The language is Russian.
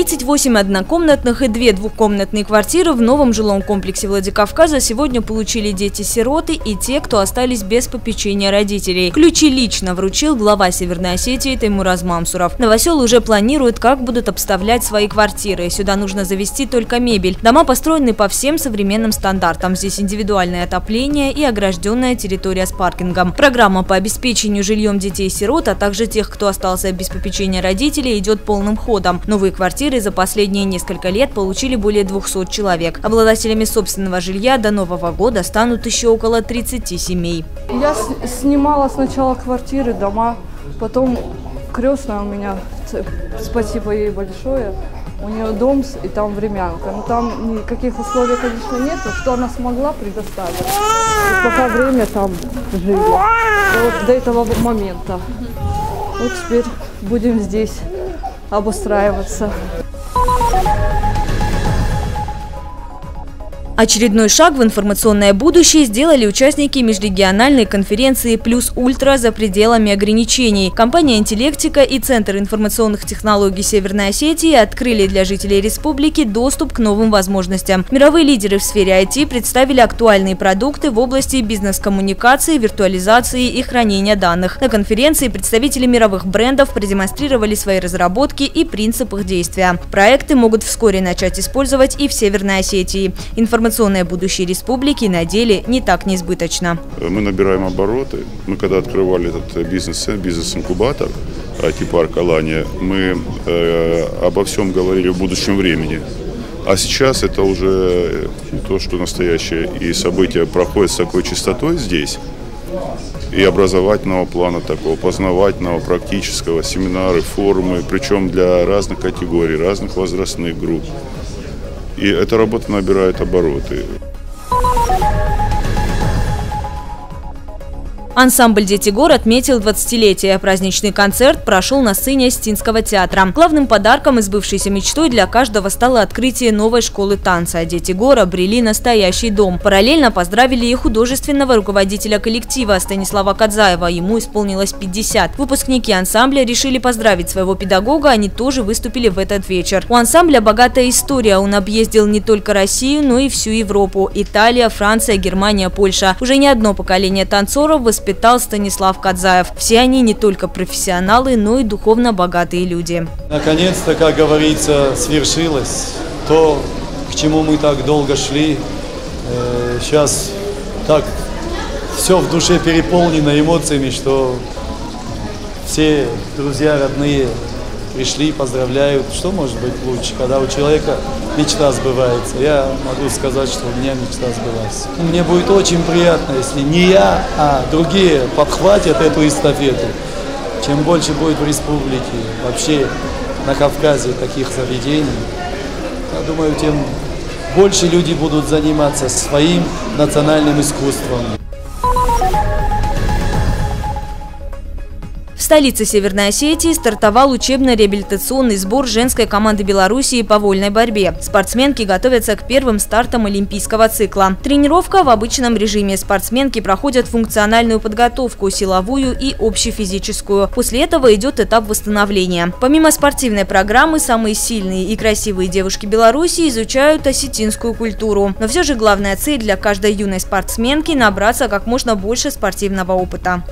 38 однокомнатных и 2 двухкомнатные квартиры в новом жилом комплексе Владикавказа сегодня получили дети-сироты и те, кто остались без попечения родителей. Ключи лично вручил глава Северной Осетии Таймураз Мамсуров. Новосел уже планирует, как будут обставлять свои квартиры. Сюда нужно завести только мебель. Дома построены по всем современным стандартам. Здесь индивидуальное отопление и огражденная территория с паркингом. Программа по обеспечению жильем детей-сирот, а также тех, кто остался без попечения родителей, идет полным ходом. Новые квартиры за последние несколько лет получили более 200 человек. Обладателями собственного жилья до Нового года станут еще около 30 семей. Я снимала сначала квартиры, дома, потом крестная у меня, спасибо ей большое, у нее дом и там времянка. Но там никаких условий, конечно, нет, что она смогла предоставить. И пока время там жили, вот до этого момента. Вот теперь будем здесь обустраиваться. Очередной шаг в информационное будущее сделали участники межрегиональной конференции «Плюс Ультра» за пределами ограничений. Компания «Интеллектика» и Центр информационных технологий Северной Осетии открыли для жителей республики доступ к новым возможностям. Мировые лидеры в сфере IT представили актуальные продукты в области бизнес-коммуникации, виртуализации и хранения данных. На конференции представители мировых брендов продемонстрировали свои разработки и принципы их действия. Проекты могут вскоре начать использовать и в Северной Осетии. Информационное будущее республики на деле не так несбыточно. Мы набираем обороты. Мы когда открывали этот бизнес-инкубатор IT-парк Алания, мы обо всем говорили в будущем времени. А сейчас это уже то, что настоящее. И события проходят с такой частотой здесь. И образовательного плана такого, познавательного, практического, семинары, форумы, причем для разных категорий, разных возрастных групп. И эта работа набирает обороты. Ансамбль «Дети-гор» отметил 20-летие. Праздничный концерт прошел на сцене Осетинского театра. Главным подарком и сбывшейся мечтой для каждого стало открытие новой школы танца. «Дети-гор» обрели настоящий дом. Параллельно поздравили и художественного руководителя коллектива Станислава Кадзаева. Ему исполнилось 50. Выпускники ансамбля решили поздравить своего педагога. Они тоже выступили в этот вечер. У ансамбля богатая история. Он объездил не только Россию, но и всю Европу. Италия, Франция, Германия, Польша. Уже не одно поколение танцоров воспитал Станислав Кадзаев. Все они не только профессионалы, но и духовно богатые люди. Наконец-то, как говорится, свершилось то, к чему мы так долго шли. Сейчас так все в душе переполнено эмоциями, что все друзья, родные пришли, поздравляют. Что может быть лучше, когда у человека мечта сбывается? Я могу сказать, что у меня мечта сбылась. Мне будет очень приятно, если не я, а другие подхватят эту эстафету. Чем больше будет в республике, вообще на Кавказе таких заведений, я думаю, тем больше люди будут заниматься своим национальным искусством. В столице Северной Осетии стартовал учебно-реабилитационный сбор женской команды Белоруссии по вольной борьбе. Спортсменки готовятся к первым стартам олимпийского цикла. Тренировка в обычном режиме. Спортсменки проходят функциональную подготовку, силовую и общефизическую. После этого идет этап восстановления. Помимо спортивной программы, самые сильные и красивые девушки Белоруссии изучают осетинскую культуру. Но все же главная цель для каждой юной спортсменки – набраться как можно больше спортивного опыта.